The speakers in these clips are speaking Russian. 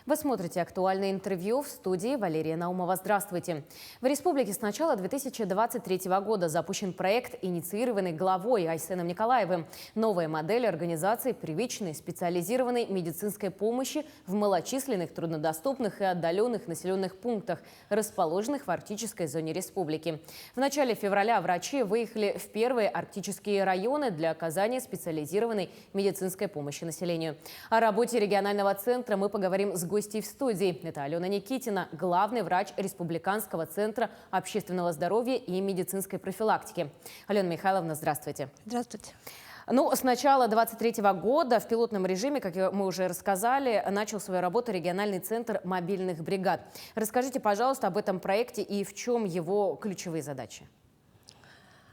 Вы смотрите «Актуальное интервью», в студии Валерия Наумова. Здравствуйте. В республике с начала 2023 года запущен проект, инициированный главой Айсеном Николаевым. Новая модель организации первичной специализированной медицинской помощи в малочисленных, труднодоступных и отдаленных населенных пунктах, расположенных в арктической зоне республики. В начале февраля врачи выехали в первые арктические районы для оказания специализированной медицинской помощи населению. О работе регионального центра мы поговорим с гостей в студии. Это Алена Никитина, главный врач Республиканского центра общественного здоровья и медицинской профилактики. Алена Михайловна, здравствуйте. Здравствуйте. С начала 2023 года в пилотном режиме, как мы уже рассказали, начал свою работу региональный центр мобильных бригад. Расскажите, пожалуйста, об этом проекте и в чем его ключевые задачи.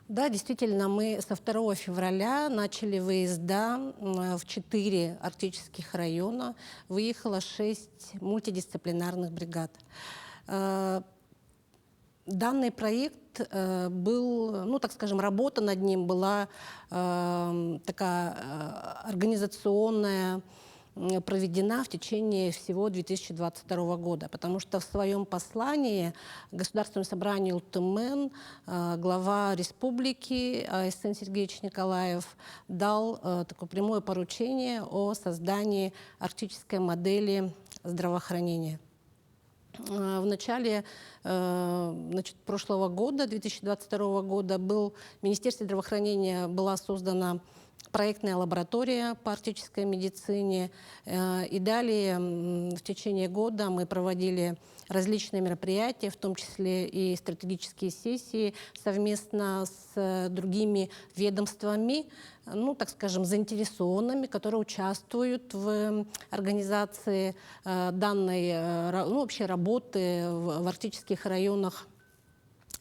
Да, действительно, мы со 2 февраля начали выезда в 4 арктических района. Выехало 6 мультидисциплинарных бригад. Данный проект был, так скажем, работа над ним была такая организационная, проведена в течение всего 2022 года, потому что в своем послании Государственному собранию ЛТМН глава республики Айсен Сергеевич Николаев дал такое прямое поручение о создании арктической модели здравоохранения. В начале прошлого года, 2022 года, в Министерстве здравоохранения была создана проектная лаборатория по арктической медицине. И далее в течение года мы проводили различные мероприятия, в том числе и стратегические сессии совместно с другими ведомствами, так скажем, заинтересованными, которые участвуют в организации данной вообще работы в арктических районах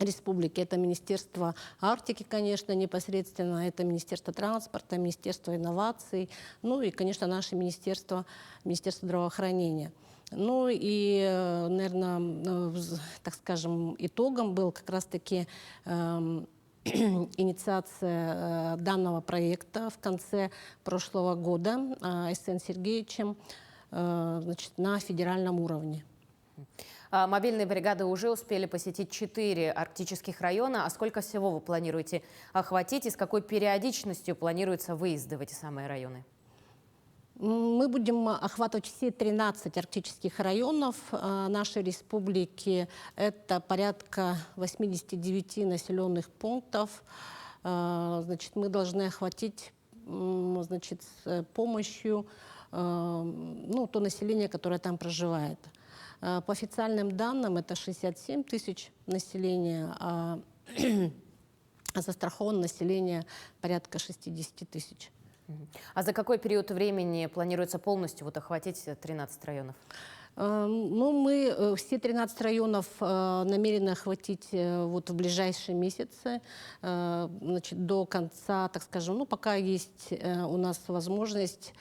республики. Это Министерство Арктики, конечно, непосредственно, это Министерство транспорта, Министерство инноваций, и, конечно, наше Министерство здравоохранения. И, наверное, так скажем, итогом был как раз-таки инициация данного проекта в конце прошлого года Айсеном Сергеевичем на федеральном уровне. Мобильные бригады уже успели посетить 4 арктических района. А сколько всего вы планируете охватить и с какой периодичностью планируются выезды в эти самые районы? Мы будем охватывать все 13 арктических районов нашей республики. Это порядка 89 населенных пунктов. Мы должны охватить с помощью то население, которое там проживает. По официальным данным это 67 тысяч населения, а застрахованное население порядка 60 тысяч. А за какой период времени планируется полностью охватить 13 районов? Мы все 13 районов намерены охватить в ближайшие месяцы, до конца, так скажем, пока есть у нас возможность,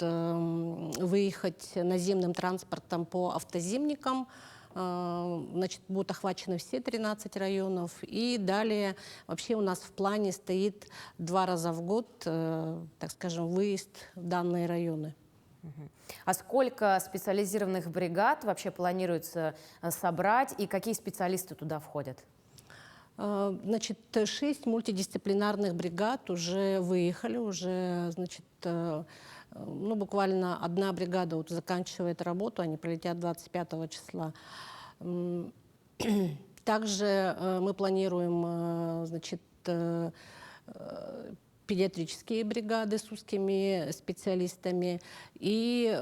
выехать наземным транспортом по автозимникам. Будут охвачены все 13 районов. И далее вообще у нас в плане стоит 2 раза в год, так скажем, выезд в данные районы. А сколько специализированных бригад вообще планируется собрать и какие специалисты туда входят? 6 мультидисциплинарных бригад уже выехали, буквально 1 бригада заканчивает работу, они прилетят 25 числа. Также мы планируем, педиатрические бригады с узкими специалистами и,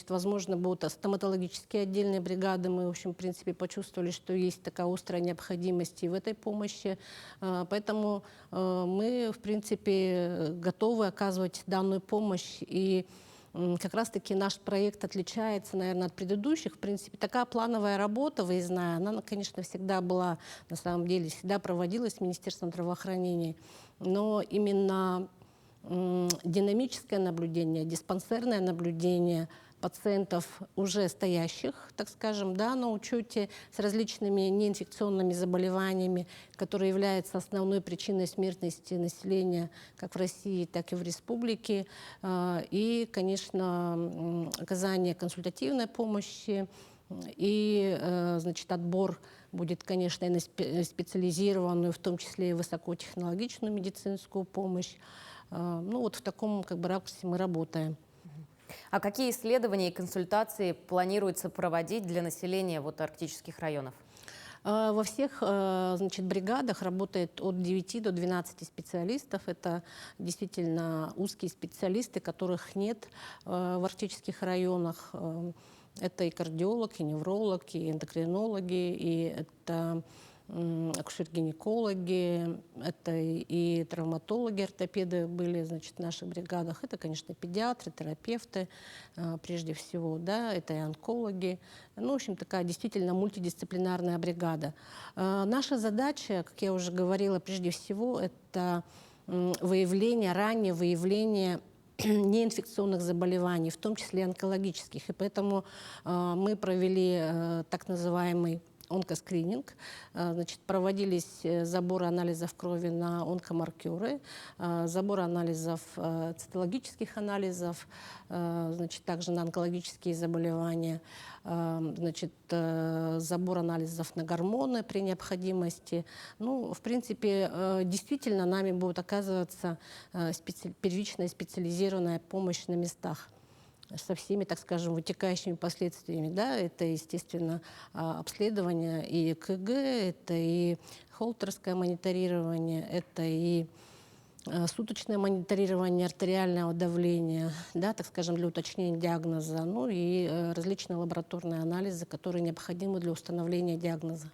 возможно, будут стоматологические отдельные бригады. Мы, в принципе, почувствовали, что есть такая острая необходимость и в этой помощи. Поэтому мы, в принципе, готовы оказывать данную помощь. И как раз-таки наш проект отличается, наверное, от предыдущих. В принципе, такая плановая работа выездная, она, конечно, всегда была, на самом деле, всегда проводилась Министерством здравоохранения. Но именно динамическое наблюдение, диспансерное наблюдение пациентов уже стоящих, так скажем, да, на учете с различными неинфекционными заболеваниями, которые являются основной причиной смертности населения как в России, так и в республике. И, конечно, оказание консультативной помощи и, значит, отбор будет, конечно, и на специализированную, в том числе и высокотехнологичную медицинскую помощь. Ну вот в таком как бы ракурсе мы работаем. А какие исследования и консультации планируется проводить для населения вот арктических районов? Во всех, значит, бригадах работает от 9 до 12 специалистов. Это действительно узкие специалисты, которых нет в арктических районах. Это и кардиолог, и невролог, и эндокринологи, и это акушер-гинекологи, это и травматологи, ортопеды были, значит, в наших бригадах. Это, конечно, педиатры, терапевты, прежде всего, да, это и онкологи. Ну, в общем, такая действительно мультидисциплинарная бригада. Наша задача, как я уже говорила, прежде всего, это выявление, раннее выявление неинфекционных заболеваний, в том числе онкологических. И поэтому мы провели так называемый онкоскрининг. Значит, проводились заборы анализов крови на онкомаркеры, забор анализов, цитологических анализов, значит, также на онкологические заболевания, значит, забор анализов на гормоны при необходимости. Ну, в принципе, действительно нами будет оказываться первичная специализированная помощь на местах со всеми, так скажем, вытекающими последствиями. Да? Это, естественно, обследование и ЭКГ, это и холтерское мониторирование, это и суточное мониторирование артериального давления, да, так скажем, для уточнения диагноза, ну и различные лабораторные анализы, которые необходимы для установления диагноза.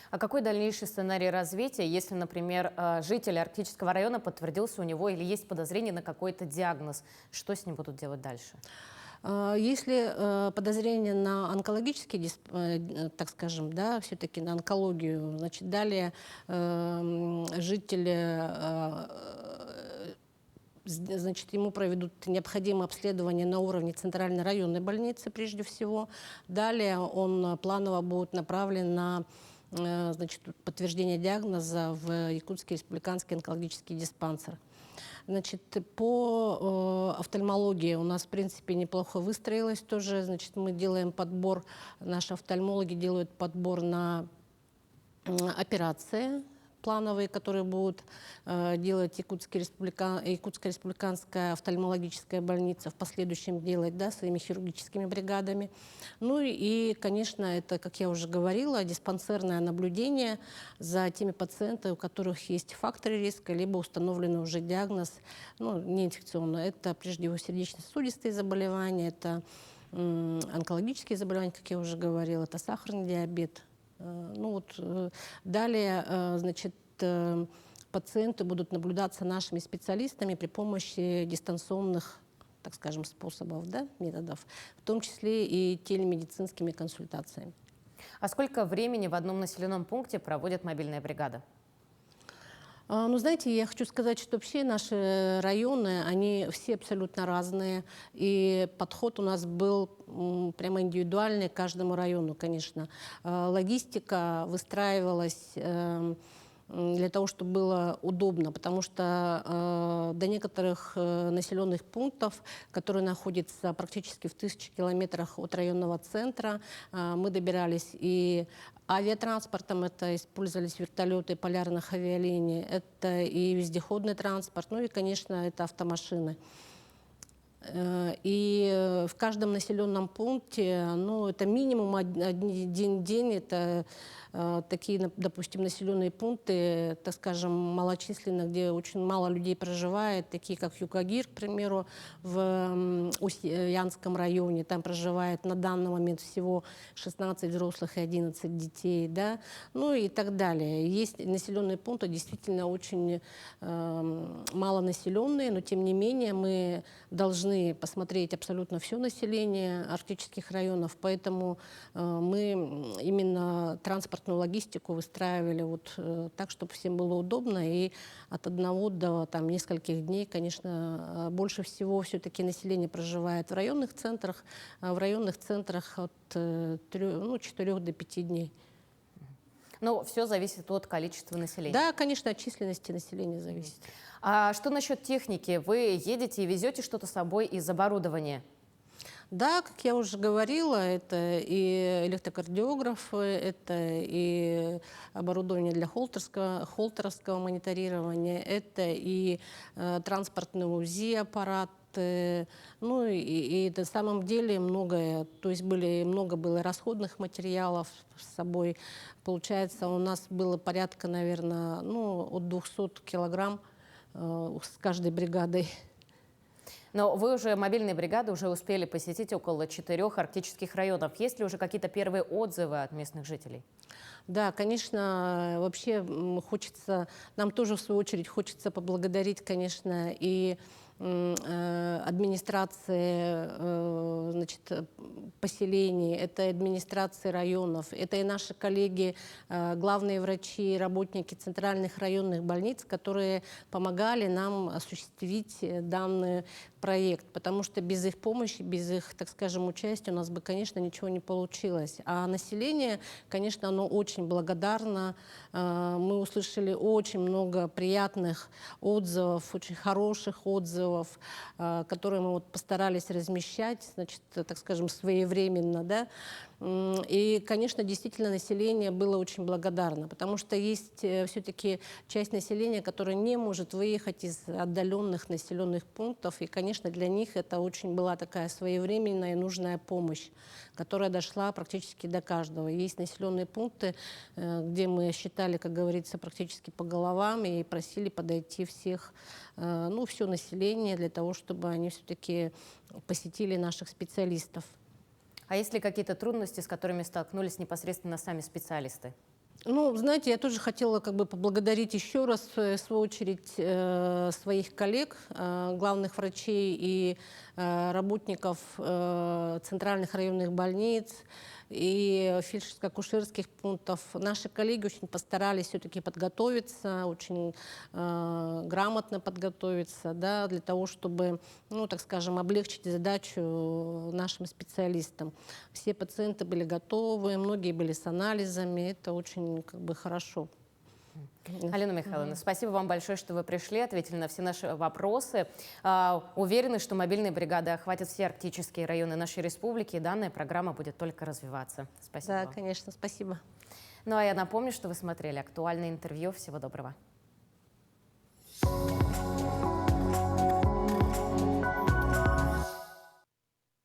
А какой дальнейший сценарий развития, если, например, житель арктического района подтвердился у него или есть подозрение на какой-то диагноз? Что с ним будут делать дальше? Если подозрение на онкологический, так скажем, да, все-таки на онкологию, значит, далее жители, значит, ему проведут необходимое обследование на уровне центральной районной больницы прежде всего. Далее он планово будет направлен на, значит, подтверждение диагноза в Якутский республиканский онкологический диспансер. Значит, по офтальмологии у нас, в принципе, неплохо выстроилось тоже. Значит, мы делаем подбор, наши офтальмологи делают подбор на операции плановые, которые будут делать Якутская республиканская офтальмологическая больница, в последующем делать, да, своими хирургическими бригадами. Ну и, конечно, это, как я уже говорила, диспансерное наблюдение за теми пациентами, у которых есть факторы риска, либо установленный уже диагноз, ну, неинфекционный. Это, прежде всего, сердечно-сосудистые заболевания, это онкологические заболевания, как я уже говорила, это сахарный диабет. Ну вот, далее, значит, пациенты будут наблюдаться нашими специалистами при помощи дистанционных, так скажем, способов, да, методов, в том числе и телемедицинскими консультациями. А сколько времени в одном населенном пункте проводит мобильная бригада? Ну, знаете, я хочу сказать, что вообще наши районы, они все абсолютно разные. И подход у нас был прямо индивидуальный к каждому району, конечно. Логистика выстраивалась для того, чтобы было удобно, потому что до некоторых населенных пунктов, которые находятся практически в 1000 километрах от районного центра, мы добирались и авиатранспортом, это использовались вертолеты полярных авиалиний, это и вездеходный транспорт, ну и, конечно, это автомашины. И в каждом населенном пункте, ну, это минимум один день, это такие, допустим, населенные пункты, так скажем, малочисленные, где очень мало людей проживает, такие как Юкагир, к примеру, в Устьянском районе. Там проживает на данный момент всего 16 взрослых и 11 детей, да, ну и так далее. Есть населенные пункты действительно очень малонаселенные, но тем не менее мы должны должны посмотреть абсолютно все население арктических районов, поэтому мы именно транспортную логистику выстраивали вот так, чтобы всем было удобно, и от 1 до там, нескольких дней, конечно, больше всего все-таки население проживает в районных центрах, а в районных центрах от 4 до 5 дней. Но все зависит от количества населения. Да, конечно, от численности населения зависит. А что насчет техники? Вы едете и везете что-то с собой из оборудования? Да, как я уже говорила, это и электрокардиографы, это и оборудование для холтеровского мониторирования, это и транспортные УЗИ-аппараты, ну и на самом деле многое, то есть много было расходных материалов с собой. Получается, у нас было порядка, наверное, от 200 килограмм с каждой бригадой. Но вы уже, мобильные бригады, уже успели посетить около 4 арктических районов. Есть ли уже какие-то первые отзывы от местных жителей? Да, конечно, вообще хочется, нам тоже в свою очередь хочется поблагодарить, конечно, и администрации, значит, поселений, это администрации районов, это и наши коллеги, главные врачи, работники центральных районных больниц, которые помогали нам осуществить данный проект, потому что без их помощи, без их, так скажем, участия у нас бы, конечно, ничего не получилось. А население, конечно, оно очень благодарно. Мы услышали очень много приятных отзывов, очень хороших отзывов, которые мы вот постарались размещать, значит, так скажем, своевременно, да. И, конечно, действительно население было очень благодарно, потому что есть все-таки часть населения, которая не может выехать из отдаленных населенных пунктов, и, конечно, для них это очень была такая своевременная и нужная помощь, которая дошла практически до каждого. Есть населенные пункты, где мы считали, как говорится, практически по головам и просили подойти всех, все население для того, чтобы они все-таки посетили наших специалистов. А есть ли какие-то трудности, с которыми столкнулись непосредственно сами специалисты? Знаете, я тоже хотела поблагодарить еще раз, в свою очередь, своих коллег, главных врачей и работников центральных районных больниц и фельдшерско-акушерских пунктов. Наши коллеги очень постарались все-таки подготовиться, очень грамотно подготовиться, да, для того, чтобы, так скажем, облегчить задачу нашим специалистам. Все пациенты были готовы, многие были с анализами, это очень хорошо. Алена Михайловна, спасибо вам большое, что вы пришли, ответили на все наши вопросы. Уверены, что мобильные бригады охватят все арктические районы нашей республики, и данная программа будет только развиваться. Спасибо. Да, вам. конечно, спасибо. Ну а я напомню, что вы смотрели актуальное интервью. Всего доброго.